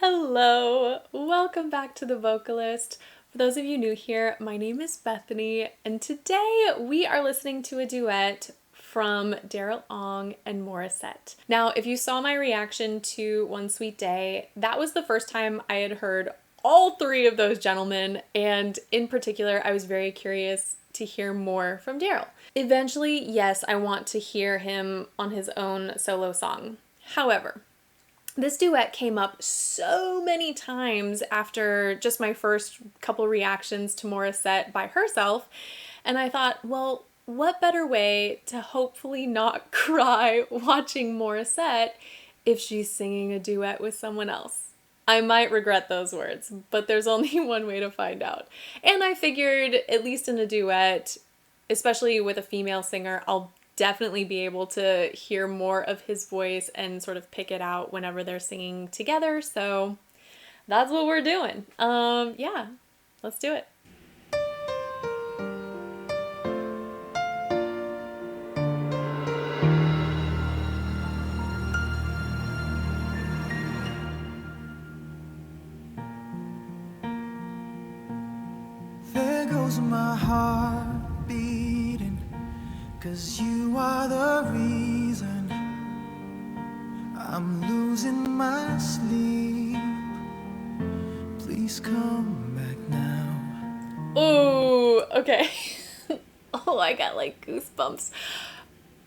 Hello, welcome back to The Vocalist. For those of you new here, my name is Bethany, and today we are listening to a duet from Daryl Ong and Morissette. Now, if you saw my reaction to One Sweet Day, that was the first time I had heard all three of those gentlemen, and in particular, I was very curious to hear more from Daryl. Eventually, yes, I want to hear him on his own solo song. However, this duet came up so many times after just my first couple reactions to Morissette by herself, and I thought, well, what better way to hopefully not cry watching Morissette if she's singing a duet with someone else? I might regret those words, but there's only one way to find out. And I figured, at least in a duet, especially with a female singer, I'll definitely be able to hear more of his voice and sort of pick it out whenever they're singing together. So that's what we're doing. Yeah, let's do it. There goes my heart beating, 'cause you are the reason I'm losing my sleep. Please come back now. Ooh, okay. Oh, I got like goosebumps.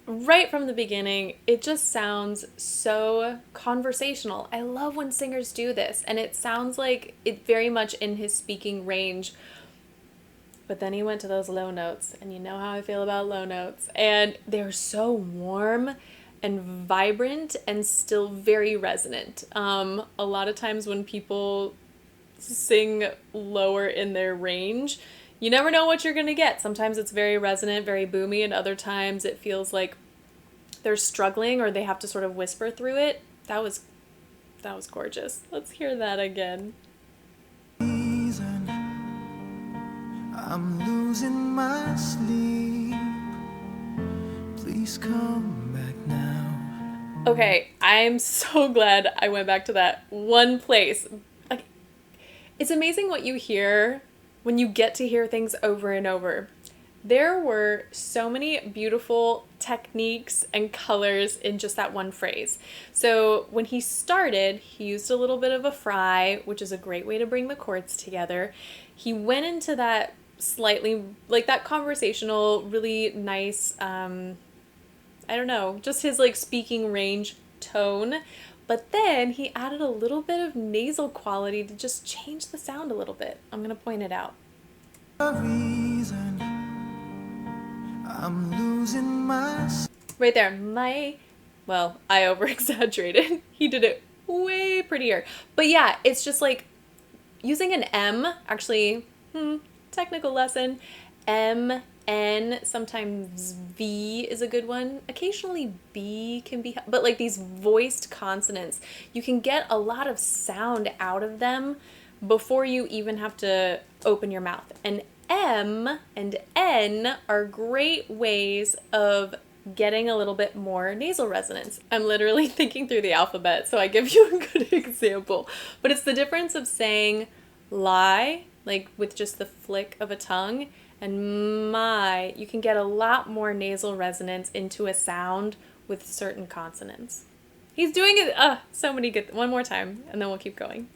Right from the beginning, it just sounds so conversational. I love when singers do this, and it sounds like it very much in his speaking range. But then he went to those low notes, and you know how I feel about low notes. And they're so warm and vibrant and still very resonant. A lot of times when people sing lower in their range, you never know what you're going to get. Sometimes it's very resonant, very boomy, and other times it feels like they're struggling or they have to sort of whisper through it. That was gorgeous. Let's hear that again. I'm losing my sleep. Please come back now. Okay, I'm so glad I went back to that one place. Like, it's amazing what you hear when you get to hear things over and over. There were so many beautiful techniques and colors in just that one phrase. So when he started, he used a little bit of a fry, which is a great way to bring the chords together. He went into that slightly, like that conversational, really nice, I don't know, just his like speaking range tone. But then he added a little bit of nasal quality to just change the sound a little bit. I'm going to point it out. Reason I'm losing my Right there. Well, I over-exaggerated. He did it way prettier. But yeah, it's just like using an M, actually, technical lesson. M, N, sometimes V is a good one. Occasionally B can be, but like these voiced consonants, you can get a lot of sound out of them before you even have to open your mouth. And M and N are great ways of getting a little bit more nasal resonance. I'm literally thinking through the alphabet, so I give you a good example. But it's the difference of saying lie, like with just the flick of a tongue, and my. You can get a lot more nasal resonance into a sound with certain consonants. He's doing it, so many good, one more time, and then we'll keep going.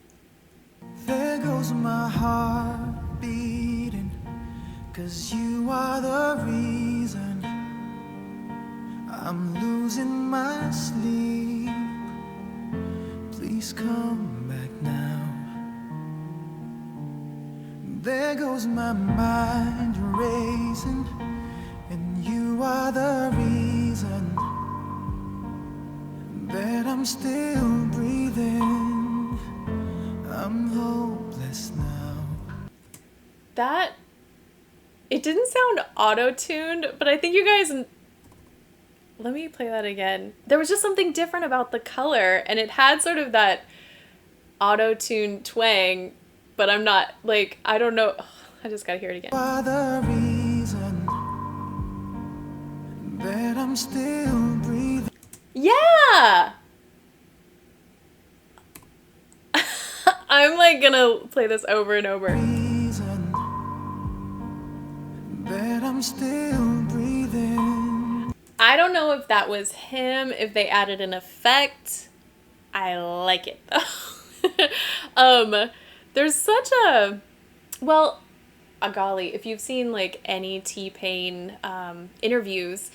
There goes my heart beating, 'cause you are the reason I'm losing my sleep. Please come back now. There goes my mind racing, and you are the reason that I'm still breathing. I'm hopeless now. It didn't sound auto-tuned, but I think you guys, let me play that again. There was just something different about the color, and it had sort of that auto-tune twang, but I'm not, like, I don't know. I just gotta hear it again. You are the reason that I'm still breathing. Yeah! I'm like gonna play this over and over. reason that I'm still breathing. I don't know if that was him, if they added an effect. I like it though. There's such a, well, golly, if you've seen like any T-Pain interviews,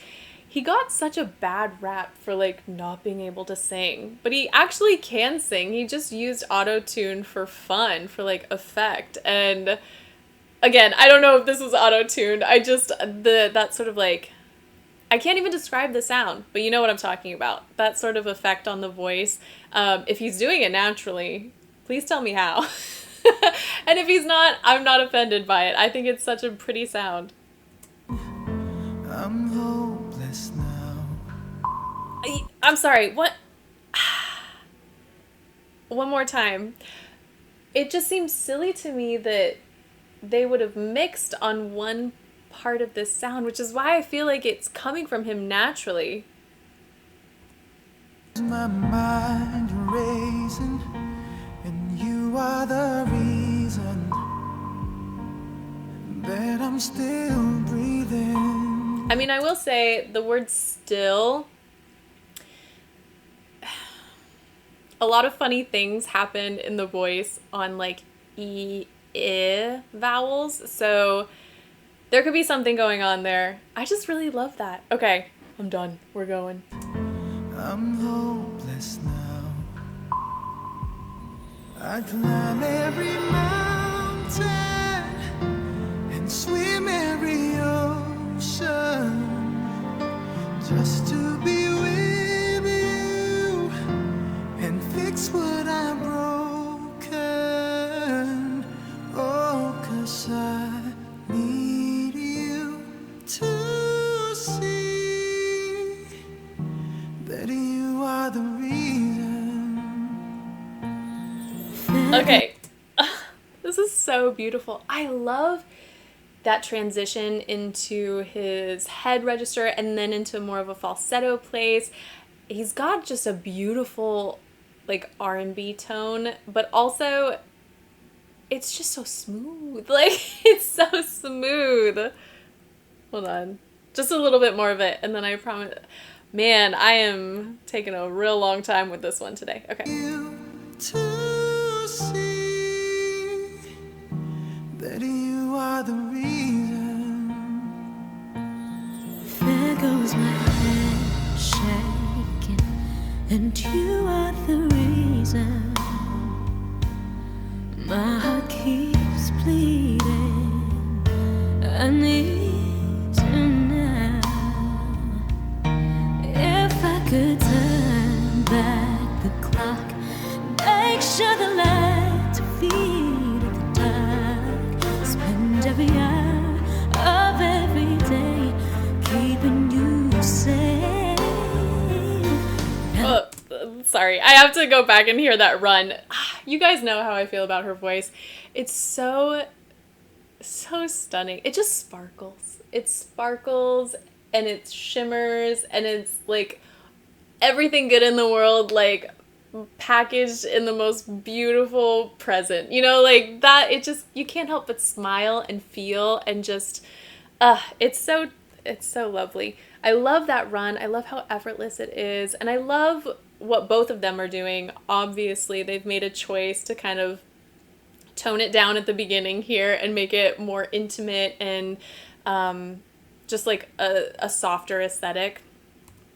he got such a bad rap for like not being able to sing, but he actually can sing. He just used auto-tune for fun, for like effect. And again, I don't know if this was auto-tuned. I just, that sort of like, I can't even describe the sound, but you know what I'm talking about. That sort of effect on the voice. If he's doing it naturally, please tell me how. And if he's not, I'm not offended by it. I think it's such a pretty sound. I'm hopeless now. I'm sorry, what? One more time. It just seems silly to me that they would have mixed on one part of this sound, which is why I feel like it's coming from him naturally. My mind racing, and you are the reason that I'm still breathing. I mean, I will say the word still, a lot of funny things happen in the voice on like I vowels, so there could be something going on there. I just really love that. Okay, I'm done. We're going. I'm hopeless now. I climb every mountain and swim every ocean just to be with you and fix what I'm broken. Oh, 'cause I need you to see that you are the reason. Okay. This is so beautiful. I love that transition into his head register and then into more of a falsetto place. He's got just a beautiful like R&B tone, but also it's just so smooth. Like, it's so smooth. Hold on. Just a little bit more of it, and then I promise. Man, I am taking a real long time with this one today. Okay. You to see that you are the reason. There goes my head shaking, and you are the reason. My heart keeps bleeding. I need you now. If I could turn back the clock, make sure the lights are feed at the dark, spend every hour of every day keeping you safe. Oh, sorry. I have to go back and hear that run. You guys know how I feel about her voice. It's so stunning. It just sparkles. It sparkles and it shimmers and it's like everything good in the world, like packaged in the most beautiful present. You know, like that, it just, you can't help but smile and feel and just, it's so lovely. I love that run. I love how effortless it is. And I love what both of them are doing. Obviously, they've made a choice to kind of tone it down at the beginning here and make it more intimate and just like a softer aesthetic.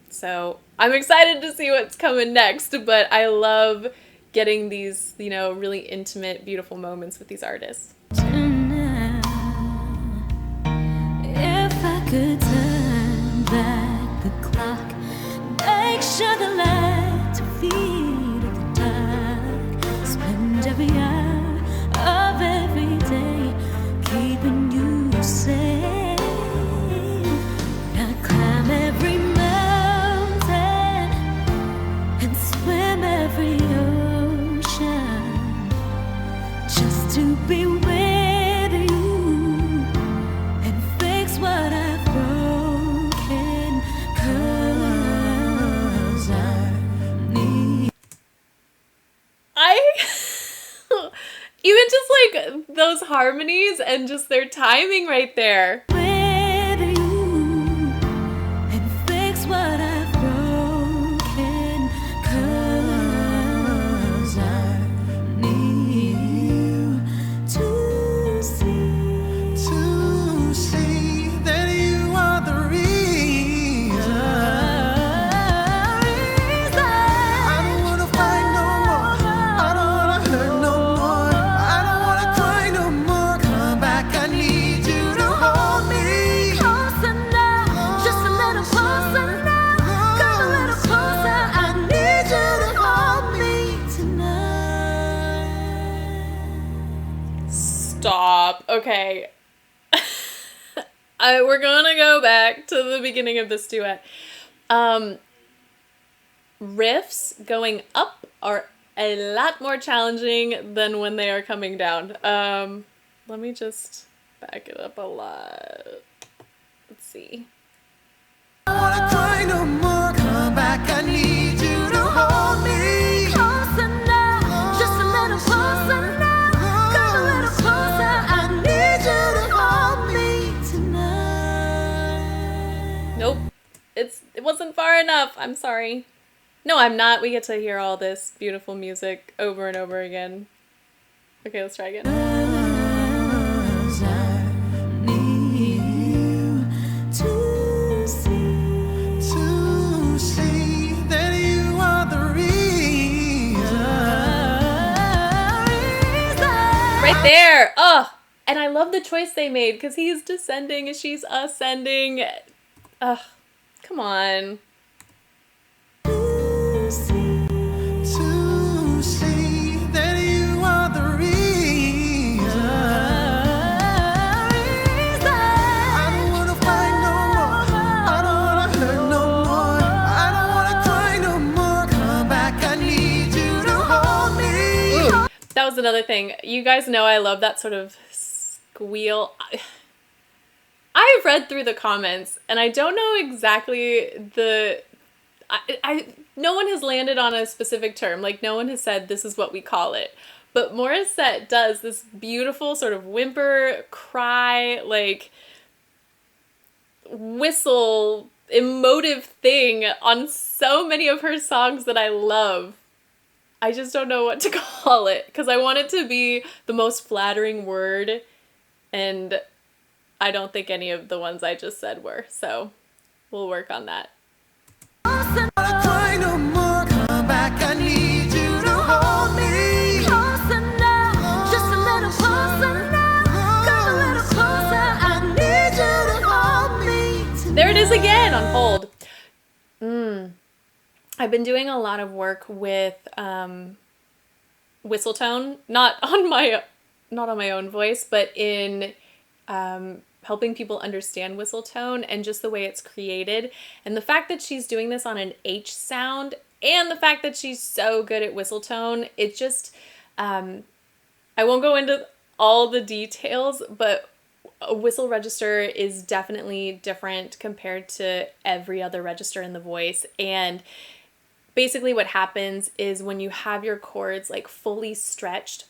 So I'm excited to see what's coming next, but I love getting these, you know, really intimate, beautiful moments with these artists. Tonight, if I could turn back the clock, make sure the lights are feed at the dark, spend every hour of every day keeping you safe. I climb every mountain and swim every ocean just to be with you and fix what I've broken, 'cause I need. like those harmonies and just their timing right there. With you and fix what I've broken, 'cause I need you to see that you are the reason. I don't wanna fight no more. I don't wanna hurt no more. I don't wanna cry no more. Come back, I need you to hold me. closer now, just a little closer now. Come a little closer, I need you to hold me tonight. Stop. Okay. We're gonna go back to the beginning of this duet. Riffs going up are a lot more challenging than when they are coming down. Let me just back it up a lot. Let's see. I don't wanna cry no more. Come back, I need you to hold me. Closer now, just a little closer now. Come a little closer, I need you to hold me tonight. Nope. It wasn't far enough. I'm sorry. No, I'm not. We get to hear all this beautiful music over and over again. Okay, let's try again. 'Cause I need you to see that you are the reason. Right there. Oh, and I love the choice they made because he's descending and she's ascending. Ugh, come on. To see that you are the reason. I don't wanna fight no more. I don't wanna hurt no more. I don't wanna cry no more. Come back, I need you to hold me. Ooh, that was another thing. You guys know I love that sort of squeal. I've read through the comments and I don't know exactly no one has landed on a specific term. Like, no one has said this is what we call it. But Morissette does this beautiful sort of whimper, cry, like whistle, emotive thing on so many of her songs that I love. I just don't know what to call it because I want it to be the most flattering word, and I don't think any of the ones I just said were. So we'll work on that. I don't wanna cry no more. Come back, I need you to hold me. closer now, just a little closer now. Come a little closer, I need you to hold me tonight. There it is again on hold. I've been doing a lot of work with whistle tone, not on my own voice, but in helping people understand whistle tone and just the way it's created. And the fact that she's doing this on an H sound and the fact that she's so good at whistle tone, it just, I won't go into all the details, but a whistle register is definitely different compared to every other register in the voice. And basically what happens is when you have your chords like fully stretched,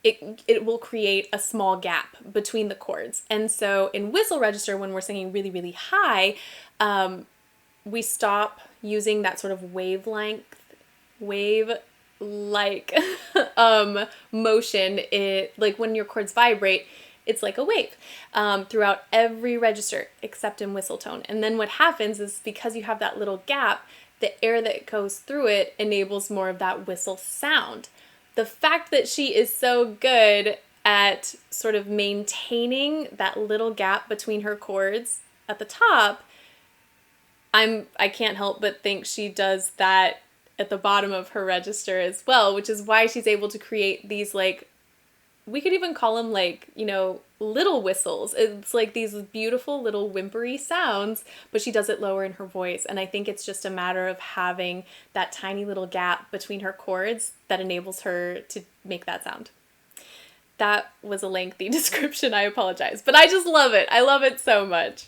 it will create a small gap between the chords. And so in whistle register, when we're singing really, really high, we stop using that sort of wave-like motion. It, like when your chords vibrate, it's like a wave throughout every register except in whistle tone. And then what happens is because you have that little gap, the air that goes through it enables more of that whistle sound. The fact that she is so good at sort of maintaining that little gap between her chords at the top, I can't help but think she does that at the bottom of her register as well, which is why she's able to create these, like, we could even call them like, you know, little whistles. It's like these beautiful little whimpery sounds, but she does it lower in her voice. And I think it's just a matter of having that tiny little gap between her chords that enables her to make that sound. That was a lengthy description. I apologize, but I just love it. I love it so much.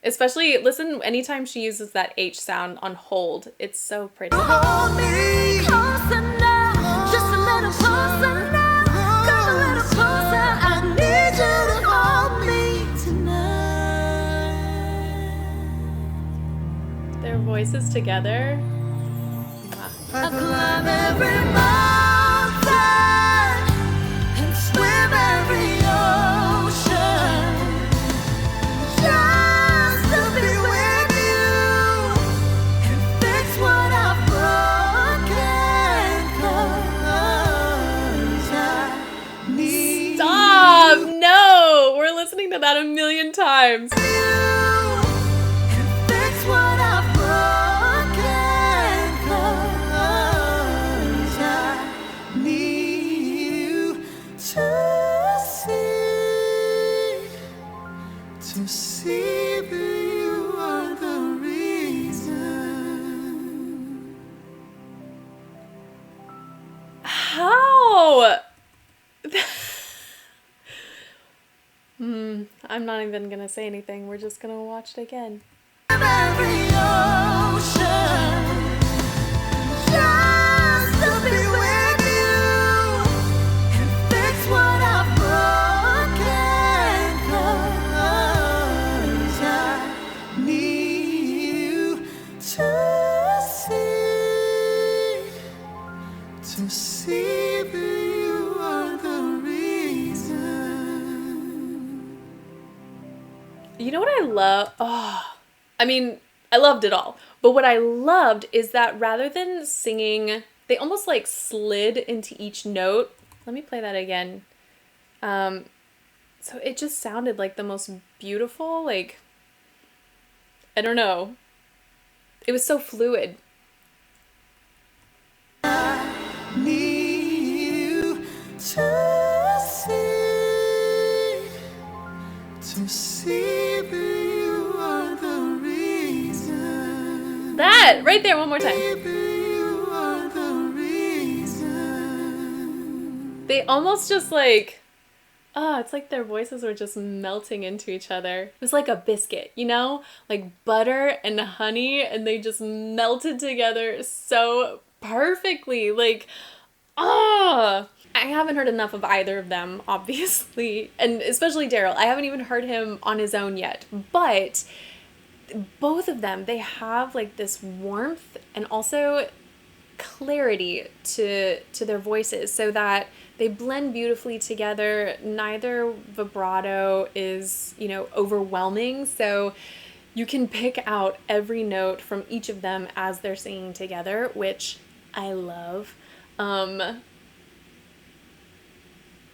Especially, listen, anytime she uses that H sound on hold, it's so pretty. Hold me. Closer now, just a little closer now. voices together. I climb every mountain and swim every ocean just to be with you and fix what I've broken. 'Cause I need Stop! No! We're listening to that a million times. you and fix what I've broken. 'Cause I need you to see that you are the reason. How? I'm not even gonna say anything. We're just gonna watch it again. Every ocean just to be with you and fix what I've broken. 'Cause I need you to see that you are the reason. You know what I love? Oh, I mean, I loved it all. But what I loved is that rather than singing, they almost like slid into each note. Let me play that again. So it just sounded like the most beautiful, like, I don't know. It was so fluid. Need you to see that you are the reason. That! Right there, one more time. You are the reason. They almost just like, it's like their voices were just melting into each other. It was like a biscuit, you know? Like butter and honey, and they just melted together so perfectly. Like, I haven't heard enough of either of them, obviously, and especially Daryl. I haven't even heard him on his own yet, but both of them, they have like this warmth and also clarity to their voices, so that they blend beautifully together. Neither vibrato is, overwhelming, so you can pick out every note from each of them as they're singing together, which I love.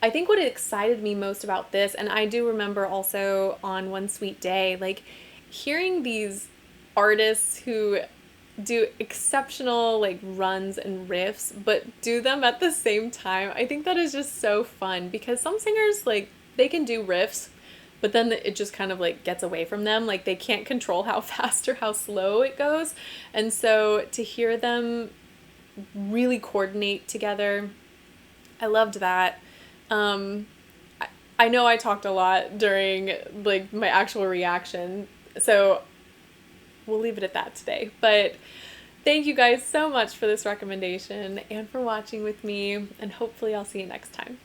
I think what excited me most about this, and I do remember also on One Sweet Day, like hearing these artists who do exceptional like runs and riffs, but do them at the same time. I think that is just so fun, because some singers, like, they can do riffs, but then it just kind of like gets away from them. Like they can't control how fast or how slow it goes. And so to hear them really coordinate together, I loved that. I know I talked a lot during like my actual reaction, so we'll leave it at that today. But thank you guys so much for this recommendation and for watching with me, and hopefully I'll see you next time.